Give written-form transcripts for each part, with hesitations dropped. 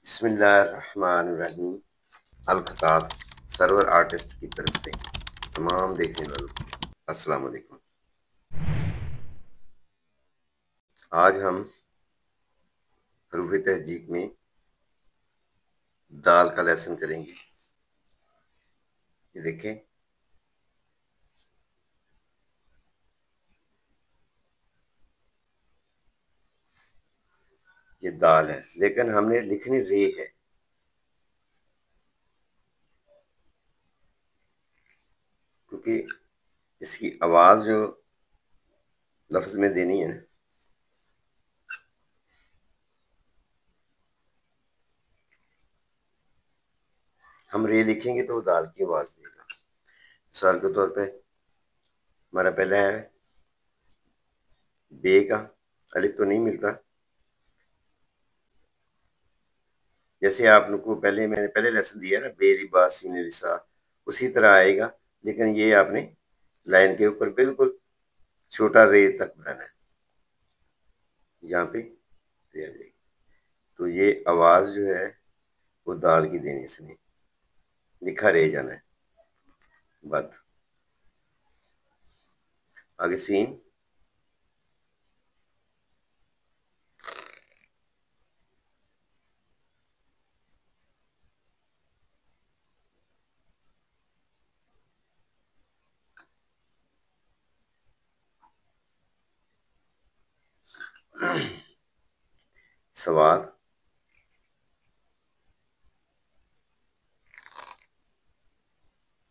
बिस्मिल्लाहिर्रहमानिर्रहीम। अल-खताब server artist की तरफ से तमाम देखने वालों को अस्सलाम वालेकुम। आज हम हरूफ तहजीक में दाल का लेसन करेंगे। ये देखें, ये दाल है, लेकिन हमने लिखनी रे है, क्योंकि इसकी आवाज जो लफ्ज में देनी है ना, हम रे लिखेंगे तो वो दाल की आवाज देगा। मिसाल के तौर पे हमारा पहला है बे का, अलिफ तो नहीं मिलता। जैसे आप लोग को मैंने पहले लेसन दिया ना, बेरिबा सीनरिसा, उसी तरह आएगा, लेकिन ये आपने लाइन के ऊपर बिल्कुल छोटा रे तक बनाना है। यहाँ पे रे आ जाएगी, तो ये आवाज जो है वो दाल की देने से नहीं, लिखा रह जाना है बात। आगे सीन, सवाल,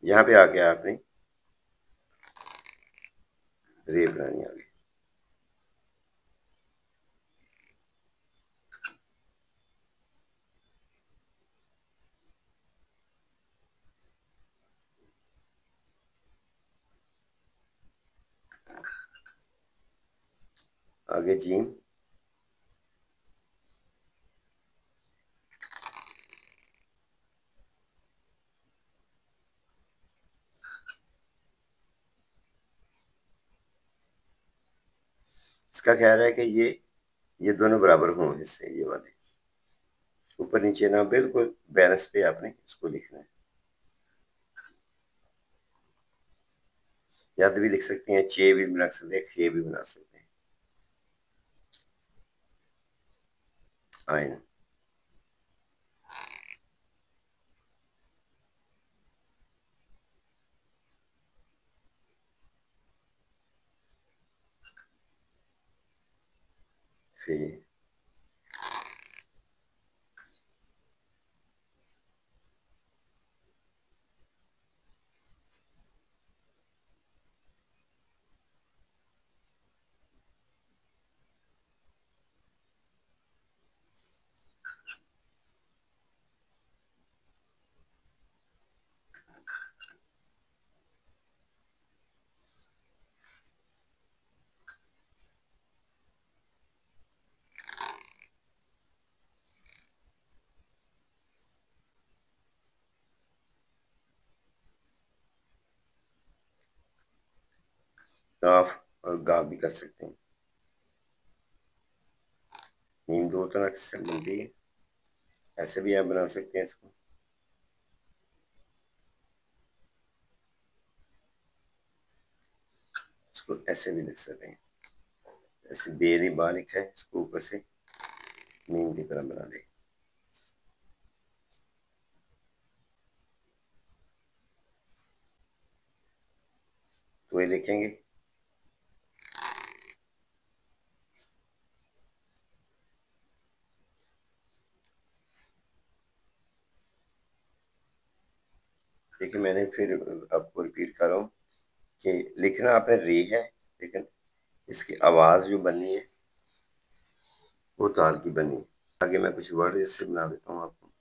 यहाँ पे आके आपने रे बनानी आगे। आगे जीम, इसका कह रहा है कि ये दोनों बराबर हों, इससे ये वाले ऊपर नीचे ना, बिल्कुल बैलेंस पे आपने इसको लिखना है। याद भी लिख सकते हैं, चे भी बना सकते हैं, खे भी बना सकते हैं। आइन, फे, काफ और गा भी कर सकते हैं। मीम दो तरह से बनती है, ऐसे भी आप बना सकते हैं इसको। इसको ऐसे भी लिख सकते हैं, ऐसे बेरी बा लिखा है, इसको ऊपर से मीम की तरह बना दे। तो ये लिखेंगे, देखिए मैंने फिर आपको रिपीट कर रहा हूँ कि लिखना आपने रे है, लेकिन इसकी आवाज जो बननी है वो ताल की बननी है। आगे मैं कुछ वर्ड इससे बना देता हूँ आपको।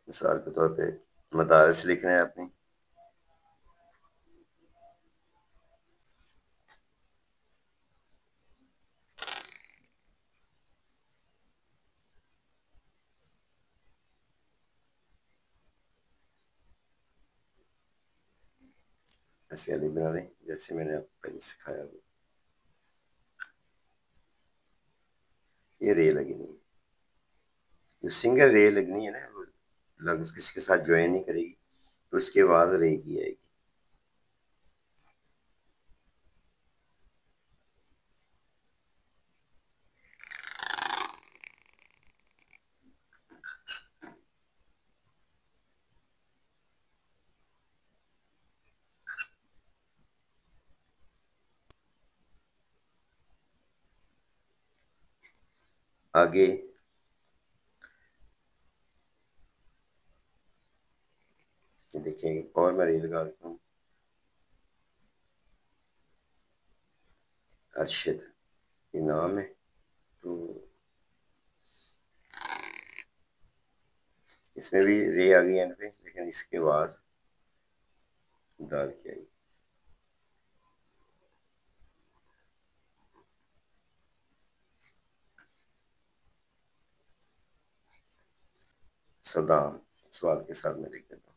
मिसाल के तौर पे मदारस लिखना है आपने, ऐसे अली बना दें जैसे मैंने आपको पहले सिखाया वो। ये रे लगी नहीं, जो सिंगल रे लगनी है ना, वो किसी के साथ ज्वाइन नहीं करेगी, तो उसके बाद रे की आएगी। आगे देखिए, और मैं रे लगा देता हूँ। अरशद ये नाम है, तो इसमें भी रे आ गई एंड पे, लेकिन इसके बाद दाल की आई। सदाम स्वाद के साथ में लिख देता हूँ।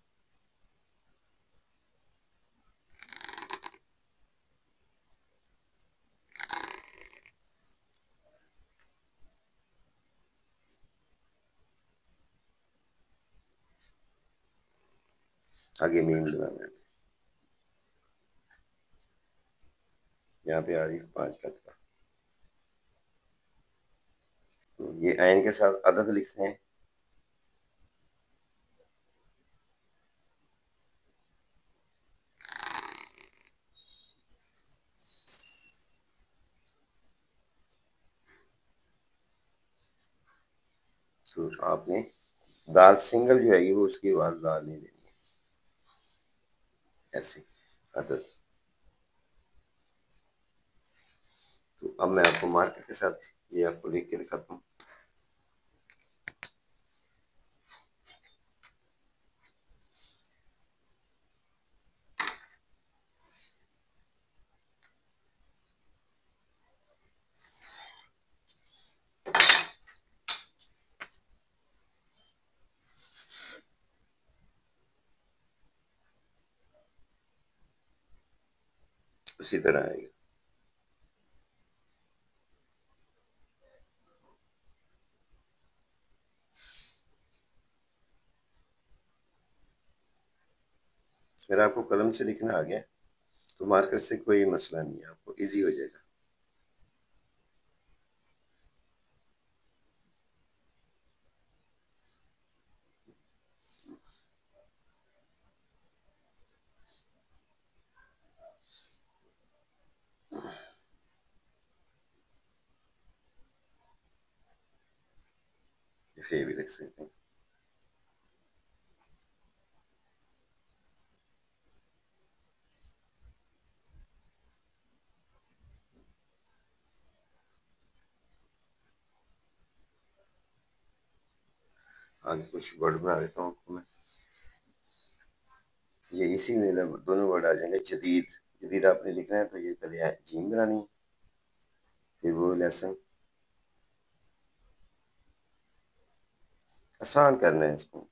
आगे मीम लगाना है। यहाँ पे आ रही है 5 का था, तो ये आयन के साथ अदद लिखते हैं। तो आपने दाल सिंगल जो है वो उसकी आवाज दाल नहीं देनी है, ऐसे अदद। तो अब मैं आपको मार्कर के साथ ये आपको लिख के दिखाता हूँ। उसी तरह आएगा। अगर आपको कलम से लिखना आ गया तो मार्कर से कोई मसला नहीं है, आपको इजी हो जाएगा। फे भी लिख सकते हैं। आगे कुछ वर्ड बना देता हूँ आपको मैं। ये इसी में दोनों वर्ड आ जाएंगे। जदीद, जदीद आपने लिखना है तो ये पहले जीम बनानी है, फिर वो लेसन। आसान करना है इसको।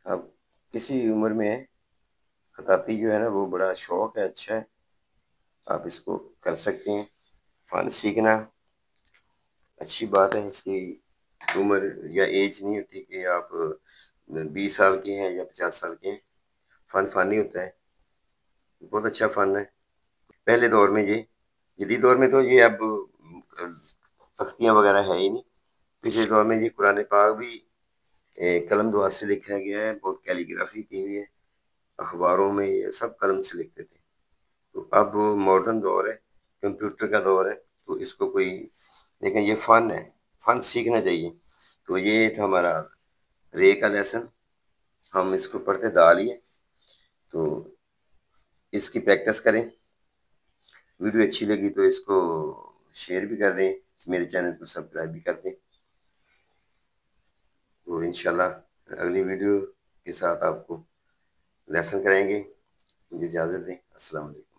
अब किसी उम्र में खताती जो है ना वो बड़ा शौक है, अच्छा है, आप इसको कर सकते हैं। फन सीखना अच्छी बात है। इसकी उम्र या एज नहीं होती कि आप 20 साल के हैं या 50 साल के हैं। फन फन ही होता है, बहुत अच्छा फन है। पहले दौर में ये, जदीद दौर में तो ये अब तख्तियाँ वगैरह है ही नहीं। पिछले दौर में ये कुरान पाक भी कलम दुआत से लिखा गया है, बहुत कैलीग्राफी की हुई है। अखबारों में ये सब कलम से लिखते थे। तो अब मॉडर्न दौर है, कंप्यूटर का दौर है, तो इसको कोई, लेकिन ये फन है, फन सीखना चाहिए। तो ये था हमारा रे का लेसन। हम इसको पढ़ते दाल ही है, तो इसकी प्रैक्टिस करें। वीडियो अच्छी लगी तो इसको शेयर भी कर दें, मेरे चैनल को सब्सक्राइब भी कर दें। तो इंशाल्लाह अगली वीडियो के साथ आपको लेसन कराएंगे। मुझे इजाज़त दें। अस्सलाम वालेकुम।